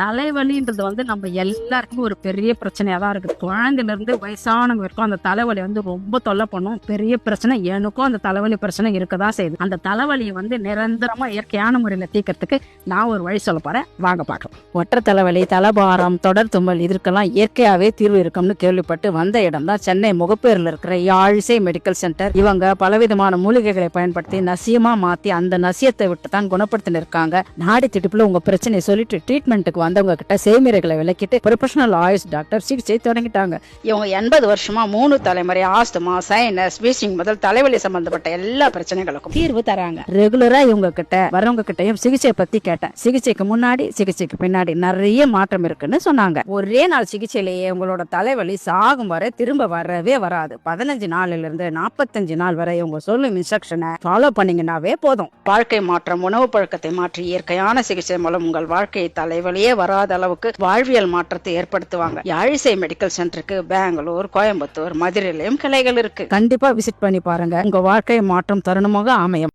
தலைவலின்றது நம்ம எல்லாருக்குமே ஒரு பெரிய பிரச்சனையா தான் இருக்குது. குழந்தையில இருந்து வயசானவங்க வரைக்கும் அந்த தலைவலி ரொம்ப தொல்லை பண்ணும். பெரிய பிரச்சனை. எனக்கும் அந்த தலைவலி பிரச்சனை இருக்கதான் செய்யுது. அந்த தலைவலியை நிரந்தரமா இயற்கையான முறையில தீர்க்கறதுக்கு நான் ஒரு வழி சொல்ல போறேன், வாங்க பார்க்கலாம். ஒற்றை தலைவலி, தலபாரம், தொடர் தும்மல் இதற்கெல்லாம் இயற்கையாவே தீர்வு இருக்கும்னு கேள்விப்பட்டு வந்த இடம் தான் சென்னை முகப்பேரில் இருக்கிற யாழிசை மெடிக்கல் சென்டர். இவங்க பலவிதமான மூலிகைகளை பயன்படுத்தி நசியமா மாத்தி அந்த நசியத்தை விட்டு தான் குணப்படுத்தின்னு இருக்காங்க. நாடி திட்டுப்புல உங்க பிரச்சனையை சொல்லிட்டு ட்ரீட்மெண்ட்டுக்கு வந்தவங்க கிட்ட செய்முறைகளை விளக்கிட்டு ப்ரொஃபஷனல் ஆயுஷ் டாக்டர் சிகிச்சை தொடங்கிட்டாங்க. இவங்க 80 வருஷமா 3 தலைமுறை ஆஸ்துமா, சைனஸ், வீசிங் முதல் தலைவலி சம்பந்தப்பட்ட எல்லா பிரச்சனைகளுக்கும் தீர்வு தராங்க. ரெகுலரா இவங்க கிட்ட வரவங்க கிட்டயும் சிகிச்சையை பத்தி கேட்டேன். சிகிச்சைக்கு முன்னாடி சிகிச்சைக்கு பின்னாடி நிறைய மாற்றம் இருக்குன்னு சொன்னாங்க. ஒரே நாள் சிகிச்சையிலேயே உங்களோட தலைவலி சாகும் வரை திரும்ப வரவே வராது. 15 நாள்ல இருந்து 45 நாள் வரை இவங்க சொல்லும் இன்ஸ்ட்ரக்ஷனை ஃபாலோ பண்ணீங்கன்னாவே போதும். வாழ்க்கை மாற்றம், உணவு பழக்கத்தை மாற்றி இயற்கையான சிகிச்சை மூலம் உங்கள் வாழ்க்கை தலைவலியே வராத அளவுக்கு வாழ்வியல் மாற்றத்தை ஏற்படுத்துவாங்க. யாழிசை மெடிக்கல் சென்டருக்கு பெங்களூர், கோயம்புத்தூர், மதுரையிலும் கிளைகள் இருக்கு. கண்டிப்பா விசிட் பண்ணி பாருங்க. உங்க வாழ்க்கை மாற்றம் தருணமாக அமையும்.